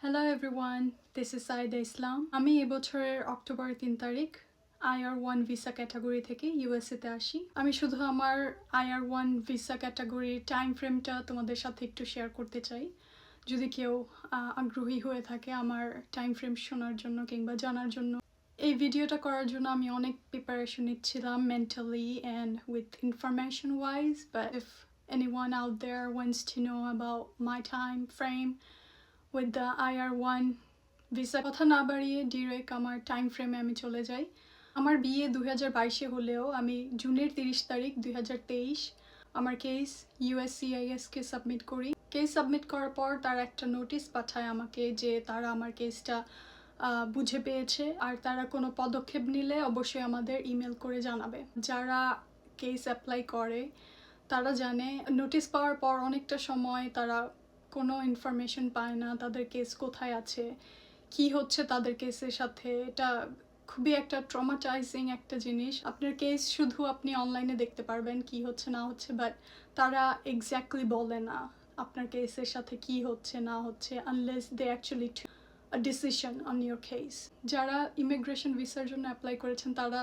Hello everyone, this is Saida Islam. আমি এবছরের October 3 তারিখ IR1 ভিসা ক্যাটাগরি থেকে ইউএসএতে আসি। আমি শুধু আমার IR1 ভিসা ক্যাটাগরির টাইম ফ্রেমটা তোমাদের সাথে একটু শেয়ার করতে চাই। যদি কেউ আগ্রহী হয়ে থাকে আমার টাইম ফ্রেম শোনার জন্য কিংবা জানার জন্য। এই ভিডিওটা করার জন্য আমি অনেক প্রিপারেশন নিচ্ছিলাম mentally and with information wise, but if anyone out there wants to know about my time frame with the IR1 visa, কথা না বাড়িয়ে ডিরেক্ট আমার টাইম ফ্রেমে আমি চলে যাই। আমার বিয়ে 2022-এ হলেও আমি জুনের 30 তারিখ 2023 আমার কেস USCIS-কে সাবমিট করি। কেস সাবমিট করার পর তারা একটা নোটিশ পাঠায় আমাকে যে তারা আমার কেসটা বুঝে পেয়েছে আর তারা কোনো পদক্ষেপ নিলে অবশ্যই আমাদের ইমেল করে জানাবে। যারা কেস অ্যাপ্লাই করে তারা জানে নোটিশ পাওয়ার পর অনেকটা সময় তারা কোনো ইনফরমেশন পায় না তাদের কেস কোথায় আছে, কি হচ্ছে তাদের কেসের সাথে। এটা খুবই একটা ট্রমাটাইজিং একটা জিনিস। আপনার কেস শুধু আপনি অনলাইনে দেখতে পারবেন কি হচ্ছে না হচ্ছে, বাট তারা এক্স্যাক্টলি বলে না আপনার কেসের সাথে কি হচ্ছে না হচ্ছে unless they actually a decision on your case. যারা ইমিগ্রেশন ভিসার জন্য অ্যাপ্লাই করেছেন তারা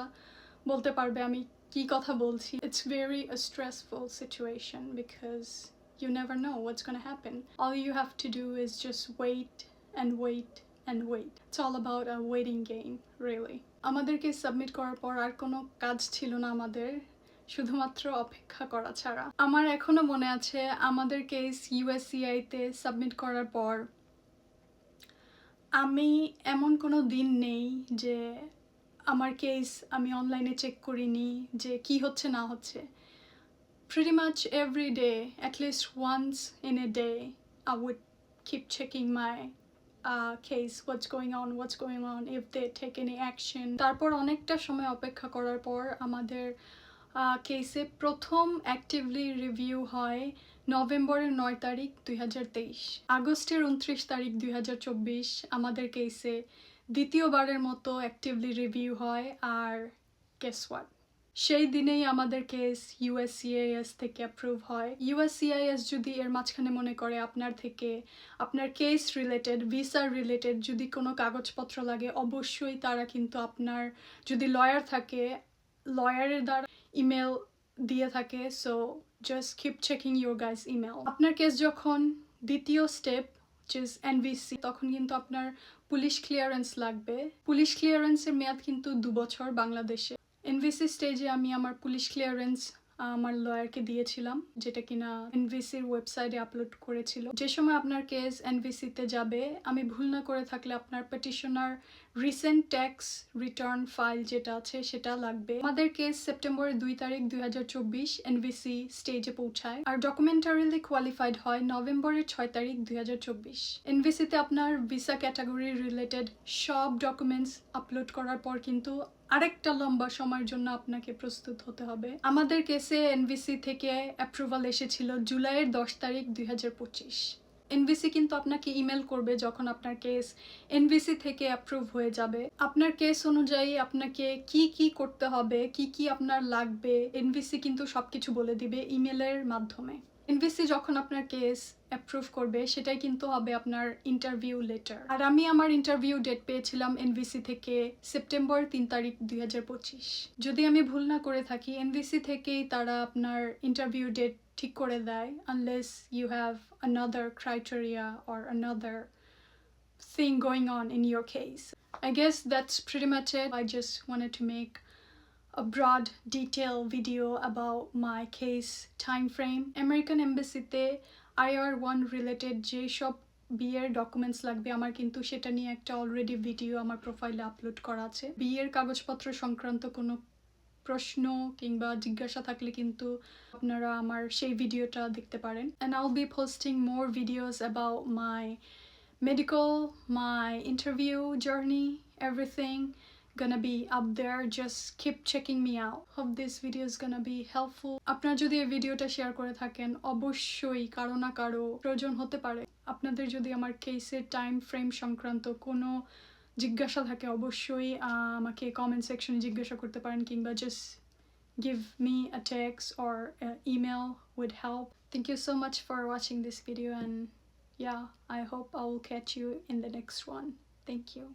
বলতে পারবে আমি কি কথা বলছি। It's very a stressful situation because you never know what's going to happen. All you have to do is just wait and wait and wait. It's all about a waiting game, really. আমাদেরকে submit করার পর আর কোনো কাজ ছিল না আমাদের, শুধুমাত্র অপেক্ষা করা ছাড়া। আমার এখনো মনে আছে আমাদের কেস USCI-তে সাবমিট করার পর আমি এমন কোনো দিন নেই যে আমার কেস আমি অনলাইনে চেক করিনি যে কি হচ্ছে না হচ্ছে। Pretty much every day, at least once in a day, I would keep checking my case, what's going on, if they take any action. তারপর অনেকটা সময় অপেক্ষা করার পর আমাদের কেসে প্রথম অ্যাক্টিভলি রিভিউ হয় নভেম্বরের 9 তারিখ 2023। আগস্টের 29 তারিখ 2024 আমাদের কেসে দ্বিতীয়বারের মতো অ্যাক্টিভলি রিভিউ হয়। আর guess what? সেই দিনেই আমাদের কেস USCIS থেকে অ্যাপ্রুভ হয়। USCIS যদি এর মাঝখানে মনে করে আপনার থেকে আপনার কেস রিলেটেড ভিসা রিলেটেড যদি কোনো কাগজপত্র লাগে অবশ্যই তারা কিন্তু আপনার যদি লয়ার থাকে লয়ারের দ্বারা ইমেল দিয়ে থাকে। So just keep checking your guys email. আপনার কেস যখন দ্বিতীয় স্টেপ which is NVC, তখন কিন্তু আপনার পুলিশ ক্লিয়ারেন্স লাগবে। পুলিশ ক্লিয়ারেন্সের মেয়াদ কিন্তু 2 বছর বাংলাদেশে। এনভিসি স্টেজে আমি আমার পুলিশ ক্লিয়ারেন্স আমার লয়ারকে দিয়েছিলাম, যেটা কিনা এনভিসির ওয়েবসাইটে আপলোড করেছিল। যে সময় আপনার কেস এনভিসিতে যাবে, আমি ভুল না করে থাকলে আপনার petitioner recent tax return file যেটা আছে সেটা লাগবে। আমাদের কেস সেপ্টেম্বরের 2 তারিখ 2024 এনভিসি স্টেজে পৌঁছায় আর ডকুমেন্টারিলি কোয়ালিফাইড হয় নভেম্বরের 6 তারিখ 2024। এনভিসিতে আপনার ভিসা ক্যাটাগরি রিলেটেড সব ডকুমেন্টস আপলোড করার পর কিন্তু আরেকটা লম্বা সময়ের জন্য আপনাকে প্রস্তুত হতে হবে। আমাদের কেসে এনভিসি থেকে অ্যাপ্রুভাল এসেছিল জুলাইয়ের 10 তারিখ 2025। এনভিসি কিন্তু আপনাকে ইমেল করবে যখন আপনার কেস এনভিসি থেকে অ্যাপ্রুভ হয়ে যাবে। আপনার কেস অনুযায়ী আপনাকে কি কি করতে হবে, কি কি আপনার লাগবে, এনভিসি কিন্তু সবকিছু বলে দিবে ইমেলের মাধ্যমে। এনভিসি যখন আপনার কেস অ্যাপ্রুভ করবে সেটাই কিন্তু হবে আপনার ইন্টারভিউ লেটার। আর আমি আমার ইন্টারভিউ ডেট পেয়েছিলাম এনভিসি থেকে সেপ্টেম্বর 3 তারিখ 2025। যদি আমি ভুল না করে থাকি এনভিসি থেকেই তারা আপনার ইন্টারভিউ ডেট ঠিক করে দেয়, unless you have another criteria or another thing going on in your case. I guess that's pretty much it. I just wanted to make a broad detailed video about my case time frame. American Embassy te IR1 related যে সব বিয়ের documents লাগবে আমার কিন্তু সেটা নিয়ে একটা already video আমার প্রোফাইলে আপলোড করা আছে। বিয়ের কাগজপত্র সংক্রান্ত কোনো প্রশ্ন কিংবা জিজ্ঞাসা থাকলে কিন্তু আপনারা আমার সেই ভিডিওটা দেখতে পারেন। And I'll be posting more videos about my medical, my interview journey, everything gonna be up there. Just keep checking me out. Hope this video is gonna be helpful. আপনারা যদি এই ভিডিওটা শেয়ার করে থাকেন অবশ্যই কারো না কারো প্রয়োজন হতে পারে। আপনাদের যদি আমার কেসের টাইম ফ্রেম সংক্রান্ত কোনো জিজ্ঞাসা থাকে অবশ্যই আমাকে কমেন্ট সেকশনে জিজ্ঞাসা করতে পারেন কিংবা just give me a text or an email would help. Thank you so much for watching this video and yeah, I hope I will catch you in the next one. Thank you.